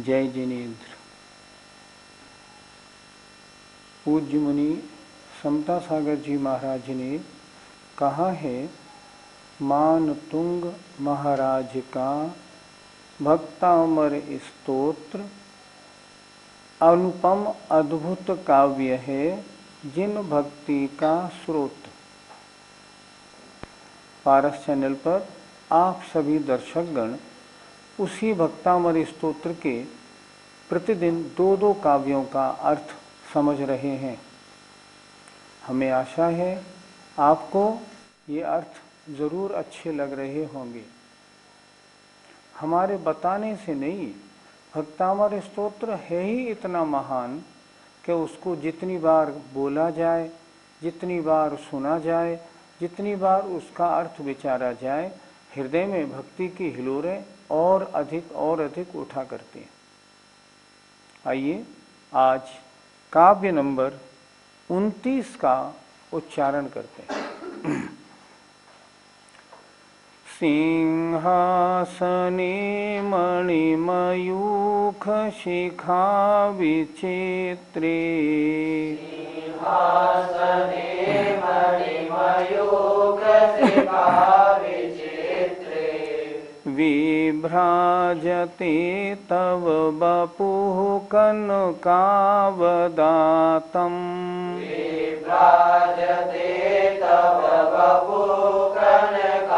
जय जिनेन्द्र। पूज्य मुनि समता सागर जी महाराज ने कहा है, मान तुंग महाराज का भक्तामर स्तोत्र अनुपम अद्भुत काव्य है, जिन भक्ति का स्रोत। पारस चैनल पर आप सभी दर्शकगण उसी भक्तामर स्तोत्र के प्रतिदिन दो दो काव्यों का अर्थ समझ रहे हैं। हमें आशा है आपको ये अर्थ जरूर अच्छे लग रहे होंगे। हमारे बताने से नहीं, भक्तामर स्तोत्र है ही इतना महान कि उसको जितनी बार बोला जाए, जितनी बार सुना जाए, जितनी बार उसका अर्थ विचारा जाए, हृदय में भक्ति की हिलोरें और अधिक उठा करते हैं। आइए आज काव्य नंबर 29 का उच्चारण करते हैं। सिंहासने मणिमयूख शिखा विचित्रे, सिंहासने मणिमयूख शिखा विचित्रे, विभ्राजते तव वपुः कनकावदातम्, विभ्राजते तव वपुः कनकावदातम्,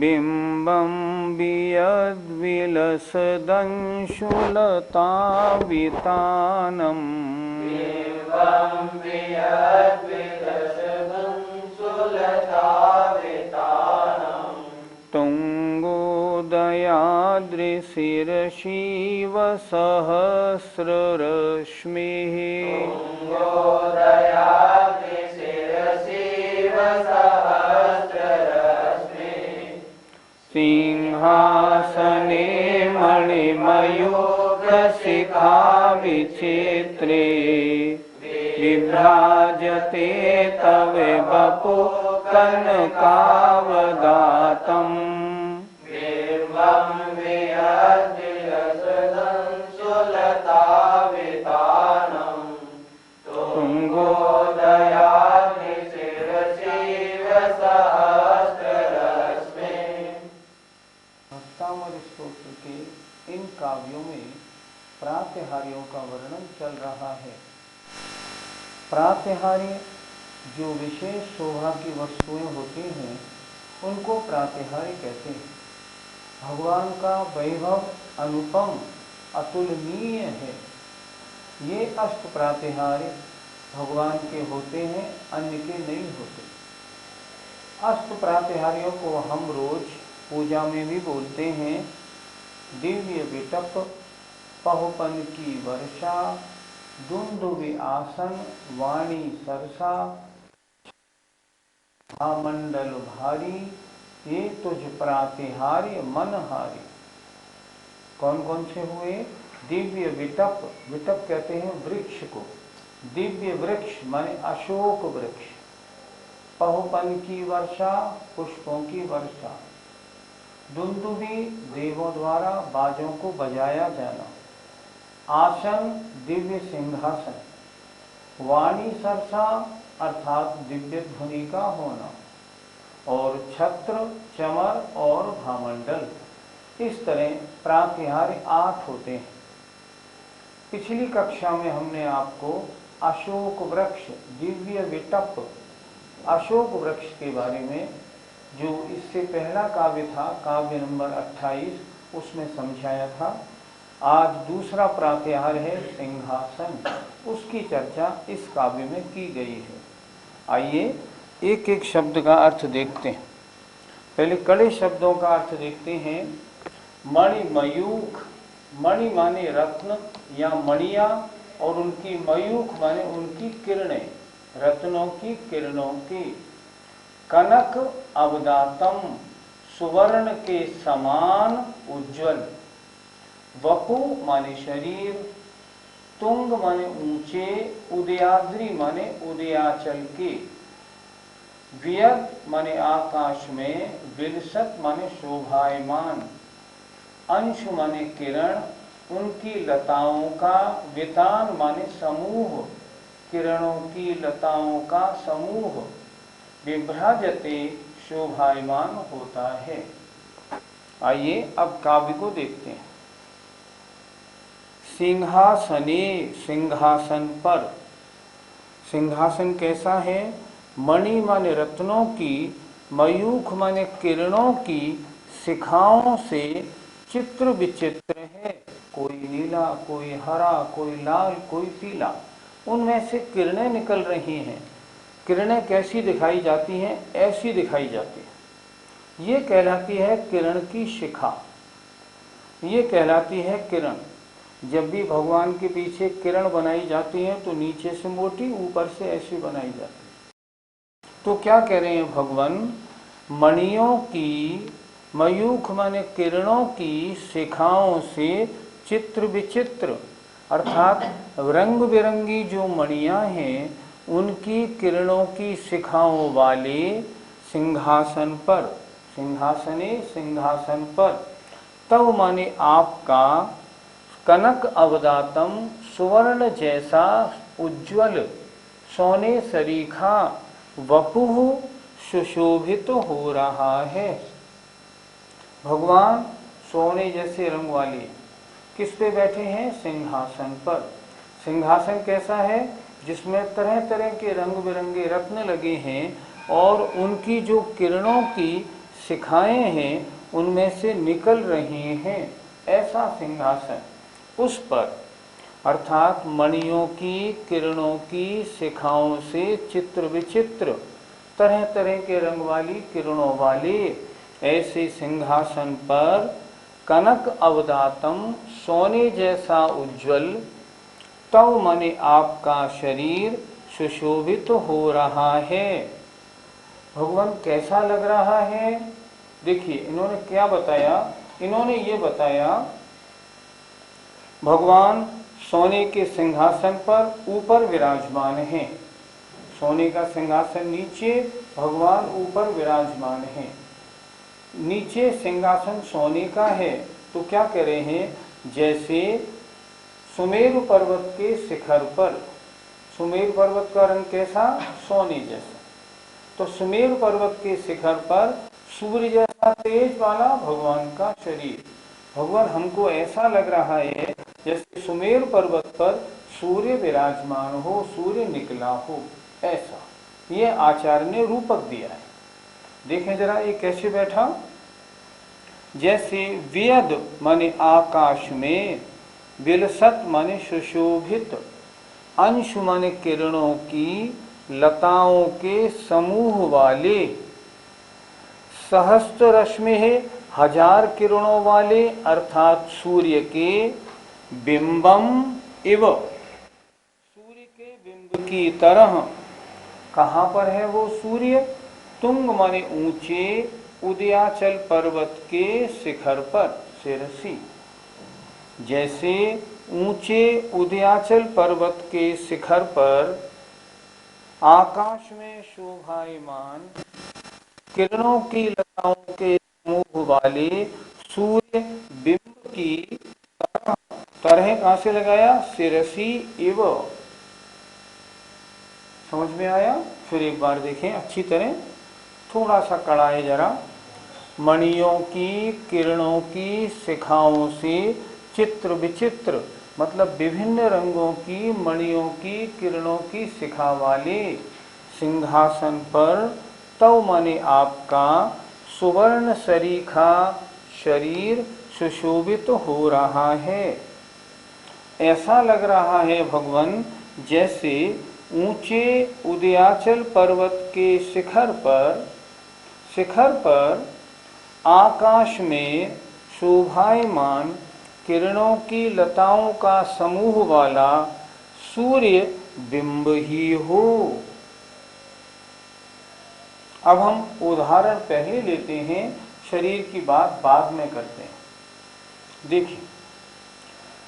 बिम्बं वियद्विलसदंशुलतावितानम्, बिम्बं वियद्विलसदंशुलतावितानम्, तुङ्गोदयाद्रिशिरशिव सहस्ररश्मिः, तुङ्गोदयाद्रिशिरशिव सहस्ररश्मिः, सिंहासने मणिमयूख शिखा विचित्रे, विभ्राजते तव वपुः कनकावदातम्, बिम्बं वियद्विलसदंशुलतावितानम्, तुङ्गोदयाद्रिशिरशिव सहस्ररश्मिः। भक्तामर स्तोत्र के इन काव्यों में प्रातिहार्यों का वर्णन चल रहा है। प्रातिहार्य जो विशेष शोभा की वस्तुएं होती हैं, उनको प्रातिहार्य कहते हैं। भगवान का वैभव अनुपम अतुलनीय है। ये अष्ट प्रातिहार्य भगवान के होते हैं, अन्य के नहीं होते। अष्ट प्रातिहार्यों को हम रोज पूजा में भी बोलते हैं। दिव्य विटप, पहुपन की वर्षा, दुंदुभि आसन, वाणी सरसा, मंडल भारी, ये तुझ प्रातिहार्य मनहारी। कौन कौन से हुए? दिव्य विटप, विटप कहते हैं वृक्ष को। दिव्य वृक्ष माने अशोक वृक्ष। पहुपन की वर्षा, पुष्पों की वर्षा। दुंदुभि, देवों द्वारा बाजों को बजाया जाना। आसन, दिव्य सिंहासन। वाणी सरसा अर्थात दिव्य ध्वनि का होना। और छत्र, चमर और भामंडल। इस तरह प्रातिहार्य 8 होते हैं। पिछली कक्षा में हमने आपको अशोक वृक्ष, दिव्य विटप अशोक वृक्ष के बारे में, जो इससे पहला काव्य था, काव्य नंबर 28, उसमें समझाया था। आज दूसरा प्रातिहार्य है सिंहासन, उसकी चर्चा इस काव्य में की गई है। आइए एक एक शब्द का अर्थ देखते हैं। पहले कड़े शब्दों का अर्थ देखते हैं। मणिमयूख, मणि माने रत्न या मणिया, और उनकी मयूख माने उनकी किरणें, रत्नों की किरणों की। कनक अवदातम, सुवर्ण के समान उज्ज्वल। वपु माने शरीर। तुंग माने ऊंचे। उदयाद्रि माने उदयाचल के। वियद माने आकाश में। विलसत माने शोभायमान। अंश माने किरण, उनकी लताओं का, वितान माने समूह, किरणों की लताओं का समूह, विभ्राजते शोभायमान होता है। आइए अब काव्य को देखते हैं। सिंहासने, सिंहासन पर, सिंहासन कैसा है? मणि माने रत्नों की, मयूख माने किरणों की शिखाओं से चित्र विचित्र है। कोई नीला, कोई हरा, कोई लाल, कोई पीला, उनमें से किरणें निकल रही हैं। किरणें कैसी दिखाई जाती हैं? ऐसी दिखाई जाती है। ये कहलाती है किरण की शिखा, ये कहलाती है किरण। जब भी भगवान के पीछे किरण बनाई जाती है तो नीचे से मोटी, ऊपर से ऐसी बनाई जाती है। तो क्या कह रहे हैं भगवान? मणियों की, मयूख माने किरणों की शिखाओं से चित्र विचित्र, अर्थात रंग बिरंगी जो मणियां हैं उनकी किरणों की शिखाओं वाले सिंहासन पर, सिंहासने, सिंहासन पर, तव माने आपका, कनक अवदातम, सुवर्ण जैसा उज्ज्वल, सोने सरीखा वपुः सुशोभित हो रहा है। भगवान सोने जैसे रंग वाले किस पे बैठे हैं? सिंहासन पर। सिंहासन कैसा है? जिसमें तरह तरह के रंग बिरंगे रत्न लगे हैं और उनकी जो किरणों की शिखाएं हैं उनमें से निकल रही हैं, ऐसा सिंहासन। उस पर, अर्थात मणियों की किरणों की शिखाओं से चित्र विचित्र, तरह तरह के रंग वाली किरणों वाले ऐसे सिंहासन पर, कनक अवदातम, सोने जैसा उज्ज्वल, तव माने आपका शरीर सुशोभित हो रहा है। भगवान कैसा लग रहा है? देखिए इन्होंने क्या बताया, इन्होंने ये बताया भगवान सोने के सिंहासन पर ऊपर विराजमान हैं। सोने का सिंहासन नीचे, भगवान ऊपर विराजमान हैं। नीचे सिंहासन सोने का है तो क्या कह रहे हैं? जैसे सुमेरु पर्वत के शिखर पर, सुमेरु पर्वत का रंग कैसा? सोने जैसा। तो सुमेरु पर्वत के शिखर पर सूर्य जैसा तेज वाला भगवान का शरीर। भगवान हमको ऐसा लग रहा है जैसे सुमेरु पर्वत पर सूर्य विराजमान हो, सूर्य निकला हो, ऐसा ये आचार्य ने रूपक दिया है। देखें जरा ये कैसे बैठा? जैसे वेद माने आकाश में, विलसत माने सुशोभित, अंशु माने किरणों की लताओं के समूह वाले, सहस्त्र रश्मि है, हजार किरणों वाले, अर्थात सूर्य के बिंबम इव, सूर्य के बिंब की तरह। कहाँ पर है वो सूर्य? तुंग माने ऊंचे, उदयाचल पर्वत के शिखर पर, शिरसी। जैसे ऊंचे उदयाचल पर्वत के शिखर पर आकाश में शोभायमान किरणों की लताओं के समूह वाले सूर्य बिंब की तरह, तरह कहां से लगाया? शिरसी इव। समझ में आया? फिर एक बार देखें अच्छी तरह, थोड़ा सा कड़ा है जरा। मणियों की किरणों की शिखाओं से चित्र विचित्र, मतलब विभिन्न रंगों की मणियों की किरणों की शिखा वाले सिंहासन पर, तव माने आपका, सुवर्ण सरीखा शरीर सुशोभित हो रहा है। ऐसा लग रहा है भगवान जैसे ऊंचे उदयाचल पर्वत के शिखर पर आकाश में शोभायमान किरणों की लताओं का समूह वाला सूर्य बिंब ही हो। अब हम उदाहरण पहले लेते हैं, शरीर की बात बाद में करते हैं। देखिए,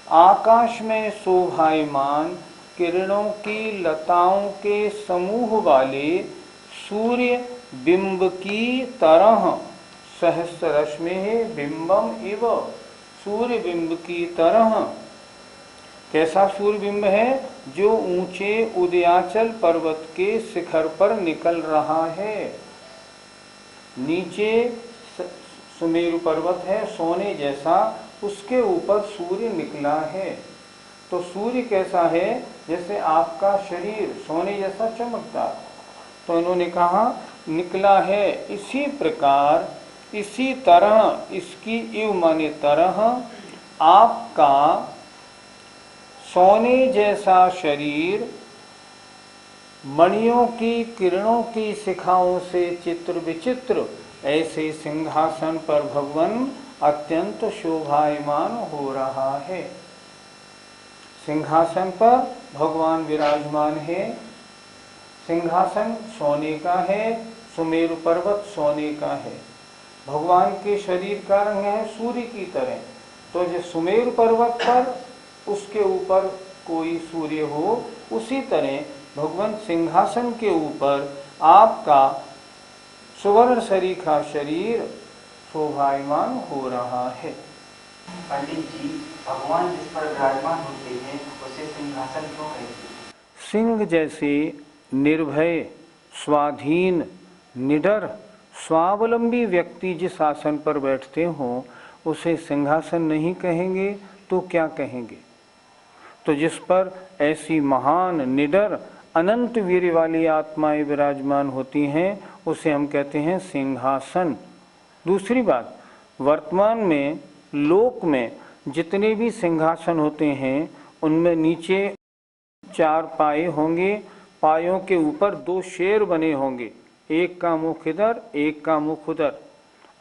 आकाश में शोभायमान किरणों की लताओं के समूह वाले सूर्य बिंब की तरह, सहस्र रश्मि बिंबम इव, सूर्य बिंब की तरह। कैसा सूर्य बिंब है? जो ऊंचे उदयाचल पर्वत के शिखर पर निकल रहा है। नीचे सुमेरु पर्वत है सोने जैसा, उसके ऊपर सूर्य निकला है। तो सूर्य कैसा है? जैसे आपका शरीर सोने जैसा चमकता। तो इन्होंने कहा निकला है। इसी प्रकार, इसी तरह, इसकी इव माने तरह, आपका सोने जैसा शरीर मणियों की किरणों की शिखाओं से चित्र विचित्र ऐसे सिंहासन पर भगवान अत्यंत शोभायमान हो रहा है। सिंहासन पर भगवान विराजमान है। सिंहासन सोने का है, सुमेरु पर्वत सोने का है। भगवान के शरीर का रंग है सूर्य की तरह। तो जो सुमेरु पर्वत पर उसके ऊपर कोई सूर्य हो, उसी तरह भगवान सिंहासन के ऊपर आपका सुवर्ण सरीखा शरीर शोभायमान हो रहा है। पंडित जी, भगवान जिस पर विराजमान होते हैं उसे सिंहासन क्यों कहते हैं? सिंह जैसे निर्भय, स्वाधीन, निडर, स्वावलंबी व्यक्ति जिस आसन पर बैठते हों उसे सिंहासन नहीं कहेंगे तो क्या कहेंगे? तो जिस पर ऐसी महान, निडर, अनंत वीर्य वाली आत्माएं विराजमान होती हैं उसे हम कहते हैं सिंहासन। दूसरी बात, वर्तमान में लोक में जितने भी सिंहासन होते हैं उनमें नीचे 4 पाए होंगे, पायों के ऊपर 2 शेर बने होंगे, एक का मुख इधर, एक का मुख उधर।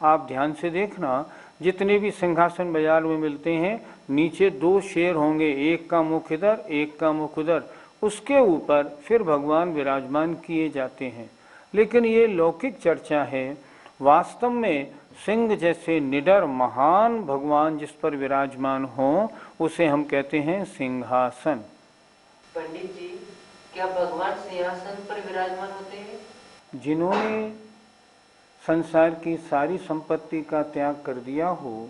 आप ध्यान से देखना, जितने भी सिंहासन बाजार में मिलते हैं नीचे 2 शेर होंगे, एक का मुख इधर, एक का मुख उधर। उसके ऊपर फिर भगवान विराजमान किए जाते हैं। लेकिन ये लौकिक चर्चा है। वास्तव में सिंह जैसे निडर महान भगवान जिस पर विराजमान हो उसे हम कहते हैं सिंहासन। पंडित जी, क्या भगवान सिंहासन पर विराजमान होते हैं? जिन्होंने संसार की सारी संपत्ति का त्याग कर दिया हो,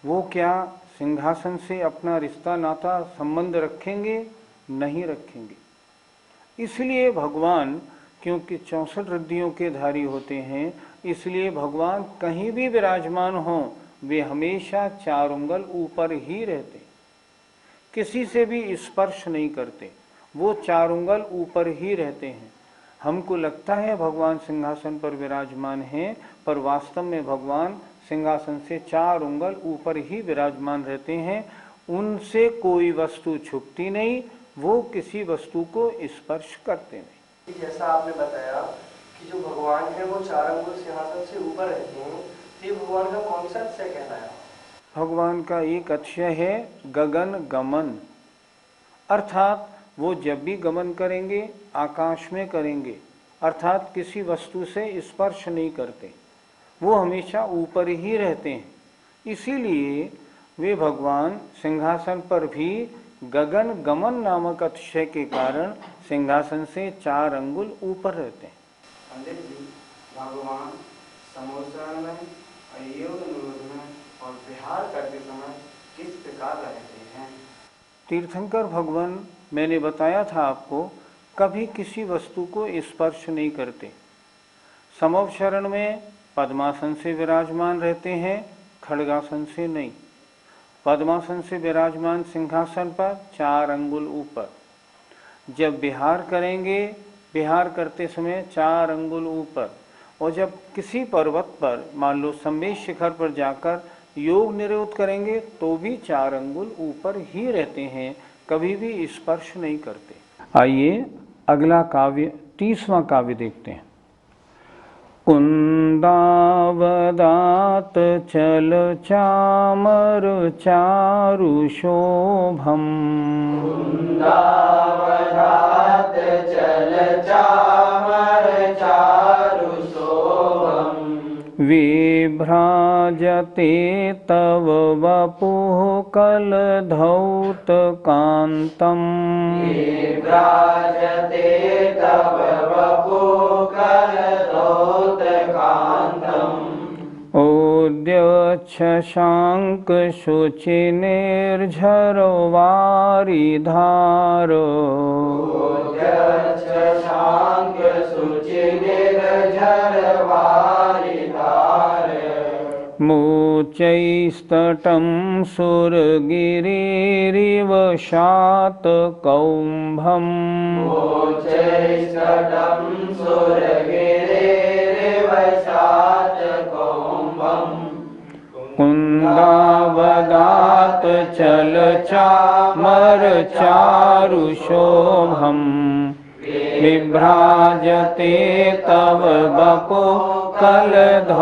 वो क्या सिंहासन से अपना रिश्ता नाता संबंध रखेंगे? नहीं रखेंगे। इसलिए भगवान, क्योंकि 64 रिद्धियों के धारी होते हैं, इसलिए भगवान कहीं भी विराजमान हों वे हमेशा 4 उंगल ऊपर ही रहते, किसी से भी स्पर्श नहीं करते, वो 4 उंगल ऊपर ही रहते हैं। हमको लगता है भगवान सिंहासन पर विराजमान हैं, पर वास्तव में भगवान सिंहासन से 4 उंगल ऊपर ही विराजमान रहते हैं। उनसे कोई वस्तु छुपती नहीं, वो किसी वस्तु को स्पर्श करते नहीं। जैसा आपने बताया कि जो भगवान है वो 4 अंगुल सिंहासन से ऊपर रहते हैं, ये भगवान का कौन सा अतिशय कहलाया? भगवान का एक अतिशय है गगन गमन, अर्थात वो जब भी गमन करेंगे आकाश में करेंगे, अर्थात किसी वस्तु से स्पर्श नहीं करते, वो हमेशा ऊपर ही रहते हैं। इसीलिए वे भगवान सिंहासन पर भी गगन गमन नामक अतिशय के कारण सिंहासन से 4 अंगुल ऊपर रहते हैं। पंडित जी, भगवान समोचरण में, योग निरोध में और विहार करते समय किस प्रकार रहते हैं? तीर्थंकर भगवान, मैंने बताया था आपको, कभी किसी वस्तु को स्पर्श नहीं करते। समोचरण में पद्मासन से विराजमान रहते हैं, खड्गासन से नहीं। पद्मासन से विराजमान सिंहासन पर 4 अंगुल ऊपर। जब विहार करेंगे, विहार करते समय 4 अंगुल ऊपर। और जब किसी पर्वत पर, मान लो संवेश शिखर पर जाकर योग निरोध करेंगे तो भी 4 अंगुल ऊपर ही रहते हैं, कभी भी स्पर्श नहीं करते। आइए अगला काव्य, 30वां काव्य देखते हैं। कुंदावदात चल चामर चारु शोभम, कुंदावदात चल चामर चारु शोभम, विभ्राजते तव वपुः कलधौत कांतम, विभ्राजते तव वपुः कलधौत कांतम, ओद्य शशांक शुचि निर्झरो वारिधारो शशांक शुचि निर्झर वारिधार मूचैस्तटं सुरगिरिरिव शातकौम्भम् मूचैस्तटं सुरगिरिरिव शातकौम्भम् कुन्दावदात चलचामर चारुशोभम् विभ्राजते तव बपो कलधौतकान्तम्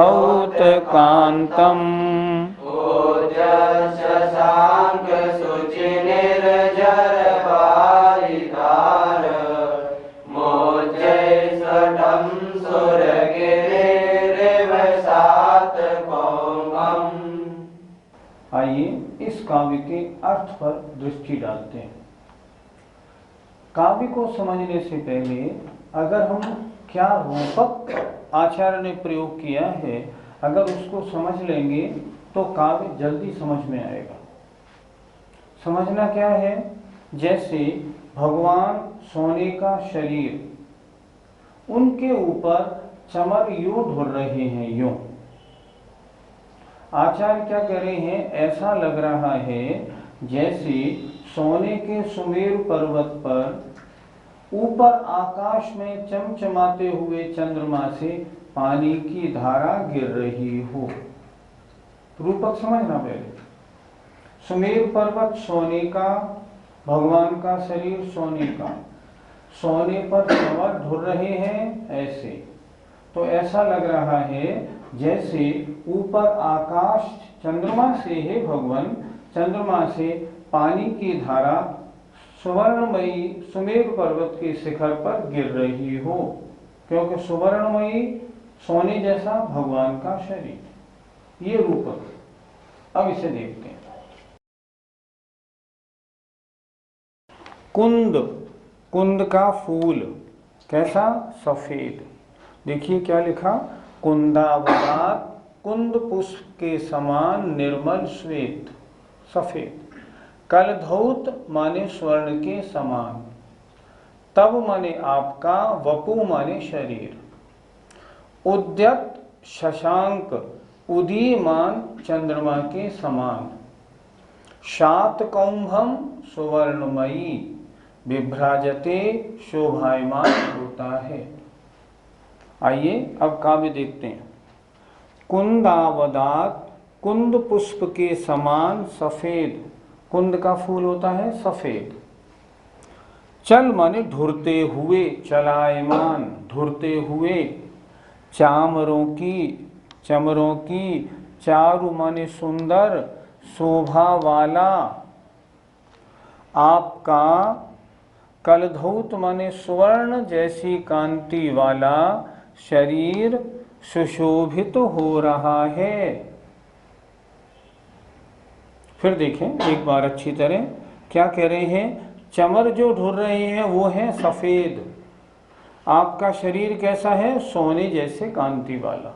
शशांक शुचि निर्झर वारिधार मोचैस्तटं सुरगिरिरिव शातकौम्भम्। आइए इस काव्य के अर्थ पर दृष्टि डालते हैं। काव्य को समझने से पहले अगर हम क्या रूपक आचार्य ने प्रयोग किया है, अगर उसको समझ लेंगे तो काव्य जल्दी समझ में आएगा। समझना क्या है, जैसे भगवान सोने का शरीर, उनके ऊपर चमर यूं ढुर रहे हैं, यूं। आचार्य क्या कह रहे हैं, ऐसा लग रहा है जैसे सोने के सुमेरु पर्वत पर ऊपर आकाश में चमचमाते हुए चंद्रमा से पानी की धारा गिर रही हो। रूपक समझना पहले। सुमेरु पर्वत सोने का, भगवान का शरीर सोने का, सोने पर चमर ढुर रहे हैं ऐसे। तो ऐसा लग रहा है जैसे ऊपर आकाश चंद्रमा से है, भगवान चंद्रमा से पानी की धारा सुवर्णमयी सुमेरु पर्वत के शिखर पर गिर रही हो, क्योंकि सुवर्णमयी सोने जैसा भगवान का शरीर, ये रूपक। अब इसे देखते हैं। कुंद, कुंद का फूल कैसा, सफेद। देखिए क्या लिखा, कुंदावदात, कुंद पुष्प के समान निर्मल श्वेत, सफेद। कलधौत माने स्वर्ण के समान, तब माने आपका, वपु माने शरीर। उद्यत शशांक, उदीयमान चंद्रमा के समान। शातकौम्भम सुवर्णमयी, विभ्राजते शोभायमान होता है। आइए अब काव्य देखते हैं। कुंदावदात, कुंद पुष्प के समान सफेद, कुंद का फूल होता है सफेद। चल माने ढुरते हुए, चलायमान ढुरते हुए। चामरों की, चमरों की। चारु माने सुंदर, शोभा वाला। आपका कलधौत माने सुवर्ण जैसी कांति वाला शरीर सुशोभित हो रहा है। फिर देखें एक बार अच्छी तरह, क्या कह रहे हैं, चमर जो ढुर रहे हैं वो है सफेद। आपका शरीर कैसा है, सोने जैसे कांति वाला।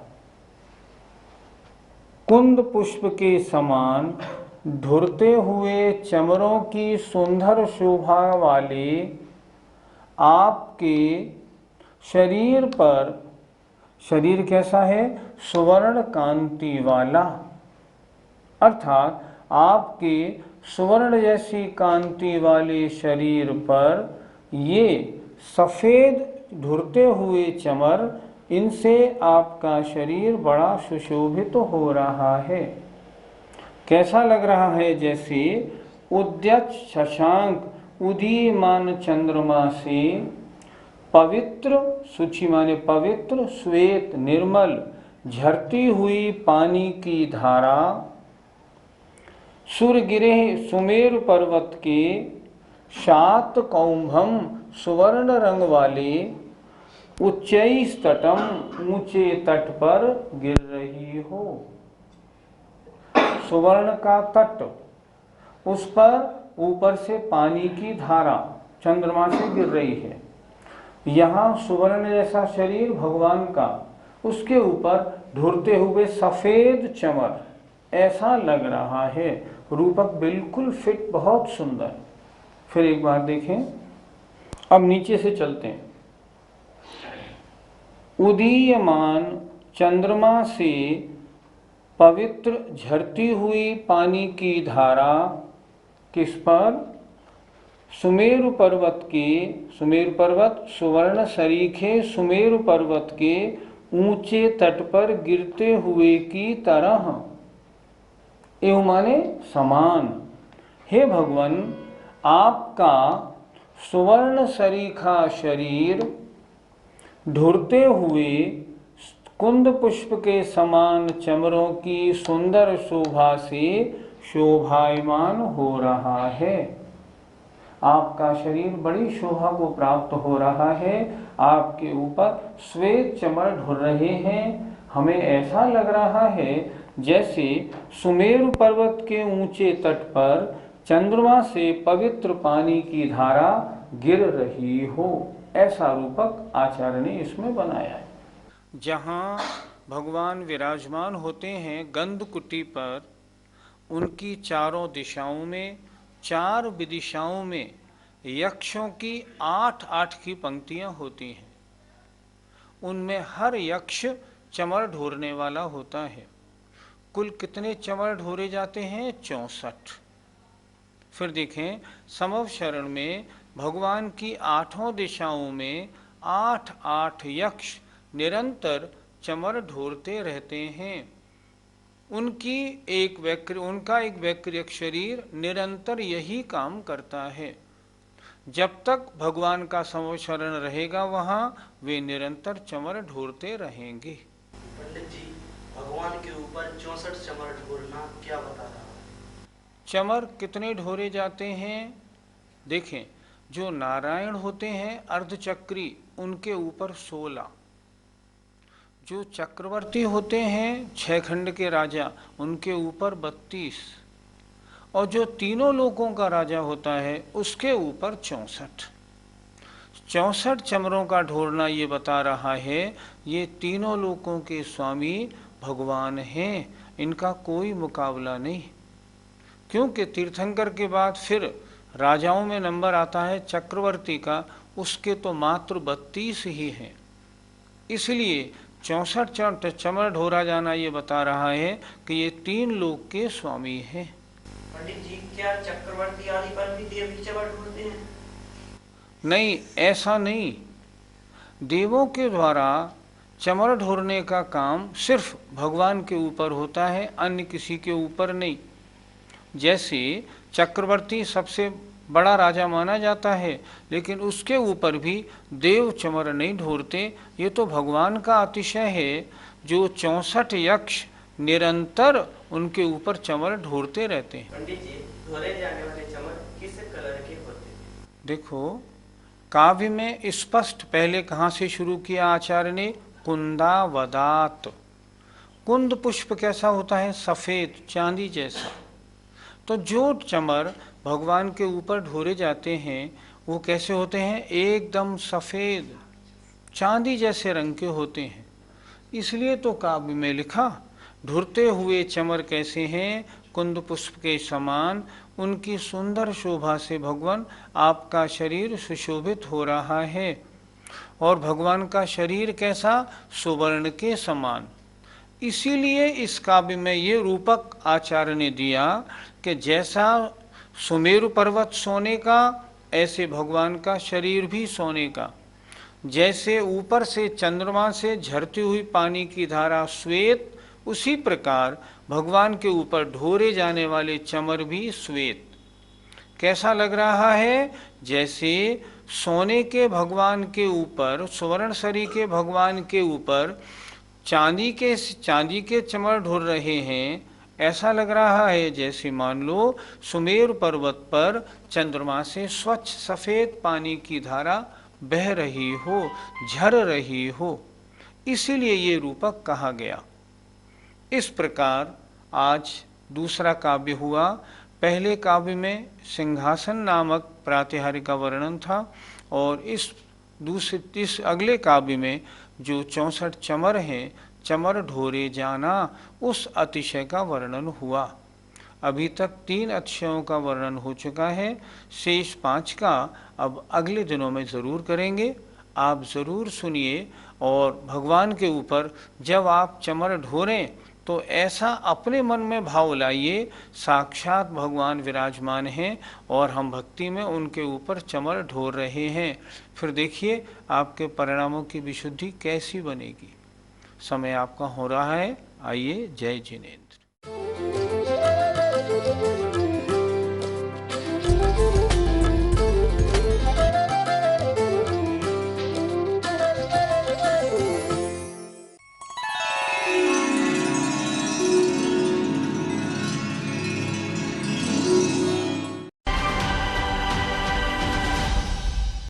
कुंद पुष्प के समान ढुरते हुए चमरों की सुंदर शोभा वाले आपके शरीर पर, शरीर कैसा है, सुवर्ण कांति वाला। अर्थात आपके सुवर्ण जैसी कांति वाले शरीर पर ये सफेद ढुरते हुए चमर, इनसे आपका शरीर बड़ा सुशोभित हो रहा है। कैसा लग रहा है, जैसे उद्यत शशांक, उदीयमान चंद्रमा से पवित्र, शुचि माने पवित्र, श्वेत निर्मल झरती हुई पानी की धारा, सुरगिरे सुमेरु पर्वत के शातकौम्भम सुवर्ण रंग वाले उच्चैस्तटम ऊंचे तट पर गिर रही हो। सुवर्ण का तट, उस पर ऊपर से पानी की धारा चंद्रमा से गिर रही है। यहाँ सुवर्ण जैसा शरीर भगवान का, उसके ऊपर ढुरते हुए सफेद चमर, ऐसा लग रहा है। रूपक बिल्कुल फिट, बहुत सुंदर। फिर एक बार देखें, अब नीचे से चलते हैं। उदीयमान चंद्रमा से पवित्र झरती हुई पानी की धारा किस पर? सुमेरु पर्वत के, सुमेरु पर्वत सुवर्ण सरीखे सुमेरु पर्वत के ऊंचे तट पर गिरते हुए की तरह। एवं माने समान। हे भगवान, आपका सुवर्ण सरीखा शरीर ढुरते हुए कुंद पुष्प के समान चमरों की सुंदर शोभा से शोभायमान हो रहा है। आपका शरीर बड़ी शोभा को प्राप्त हो रहा है। आपके ऊपर श्वेत चमर ढुर रहे हैं। हमें ऐसा लग रहा है जैसे सुमेरु पर्वत के ऊंचे तट पर चंद्रमा से पवित्र पानी की धारा गिर रही हो। ऐसा रूपक आचार्य ने इसमें बनाया है। जहाँ भगवान विराजमान होते हैं गंधकुटी पर, उनकी चारों दिशाओं में, चार विदिशाओं में यक्षों की 8-8 की पंक्तियां होती हैं। उनमें हर यक्ष चमर ढोरने वाला होता है। कुल कितने चमर ढोरे जाते हैं? 64। फिर देखें, समव शरण में भगवान की 8 दिशाओं में 8-8 यक्ष निरंतर चमर ढोरते रहते हैं। उनका एक वैक्रिक शरीर निरंतर यही काम करता है। जब तक भगवान का समशरण रहेगा वहां वे निरंतर चमर ढोरते रहेंगे। पंडित जी, भगवान के ऊपर 64 चमर ढोरना क्या बता रहा है? चमर कितने ढोरे जाते हैं? देखें, जो नारायण होते हैं अर्धचक्री, उनके ऊपर 16। जो चक्रवर्ती होते हैं 6 खंड के राजा, उनके ऊपर 32। और जो तीनों लोकों का राजा होता है उसके ऊपर 64। 64 चमरों का ढोरना ये बता रहा है ये तीनों लोकों के स्वामी भगवान हैं, इनका कोई मुकाबला नहीं। क्योंकि तीर्थंकर के बाद फिर राजाओं में नंबर आता है चक्रवर्ती का, उसके तो मात्र 32 ही हैं। इसलिए 64 चमर ढोरा जाना ये बता रहा है कि ये 3 लोक के स्वामी हैं। पंडित जी, क्या चक्रवर्ती आदि पर भी देव ही चमर ढोरते हैं? नहीं, ऐसा नहीं। देवों के द्वारा चमर ढोरने का काम सिर्फ भगवान के ऊपर होता है, अन्य किसी के ऊपर नहीं। जैसे चक्रवर्ती सबसे बड़ा राजा माना जाता है, लेकिन उसके ऊपर भी देव चमर नहीं ढोरते। ये तो भगवान का अतिशय है जो 64 यक्ष निरंतर उनके ऊपर चमर ढोरते रहते हैं। पंडित जी, ढोरे जाने वाले चमर किस कलर के होते हैं? देखो, काव्य में स्पष्ट पहले कहाँ से शुरू किया आचार्य ने? कुंदावदात। कुंद पुष्प कैसा होता है? सफेद, चांदी जैसा। तो जो चमर भगवान के ऊपर ढोरे जाते हैं वो कैसे होते हैं? एकदम सफेद, चांदी जैसे रंग के होते हैं। इसलिए तो काव्य में लिखा, ढुरते हुए चमर कैसे हैं? कुंद पुष्प के समान। उनकी सुंदर शोभा से भगवान आपका शरीर सुशोभित हो रहा है। और भगवान का शरीर कैसा? सुवर्ण के समान। इसीलिए इस काव्य में ये रूपक आचार्य ने दिया कि जैसा सुमेरु पर्वत सोने का, ऐसे भगवान का शरीर भी सोने का। जैसे ऊपर से चंद्रमा से झरती हुई पानी की धारा श्वेत, उसी प्रकार भगवान के ऊपर ढोरे जाने वाले चमर भी श्वेत। कैसा लग रहा है? जैसे सोने के भगवान के ऊपर, सुवर्ण सरी के भगवान के ऊपर चांदी के चमर ढोर रहे हैं। ऐसा लग रहा है जैसे मान लो सुमेरु पर्वत पर चंद्रमा से स्वच्छ सफेद पानी की धारा बह रही हो, झर रही हो। इसीलिए ये रूपक कहा गया। इस प्रकार आज दूसरा काव्य हुआ। पहले काव्य में सिंहासन नामक प्रातिहार्य का वर्णन था, और इस अगले काव्य में जो 64 चमर हैं, चमर ढोरे जाना, उस अतिशय का वर्णन हुआ। अभी तक 3 अतिशयों का वर्णन हो चुका है, शेष 5 का अब अगले दिनों में ज़रूर करेंगे। आप ज़रूर सुनिए और भगवान के ऊपर जब आप चमर ढोरें तो ऐसा अपने मन में भाव लाइए साक्षात भगवान विराजमान हैं और हम भक्ति में उनके ऊपर चमर ढोर रहे हैं। फिर देखिए आपके परिणामों की विशुद्धि कैसी बनेगी। समय आपका हो रहा है, आइए। जय जिनेंद्र।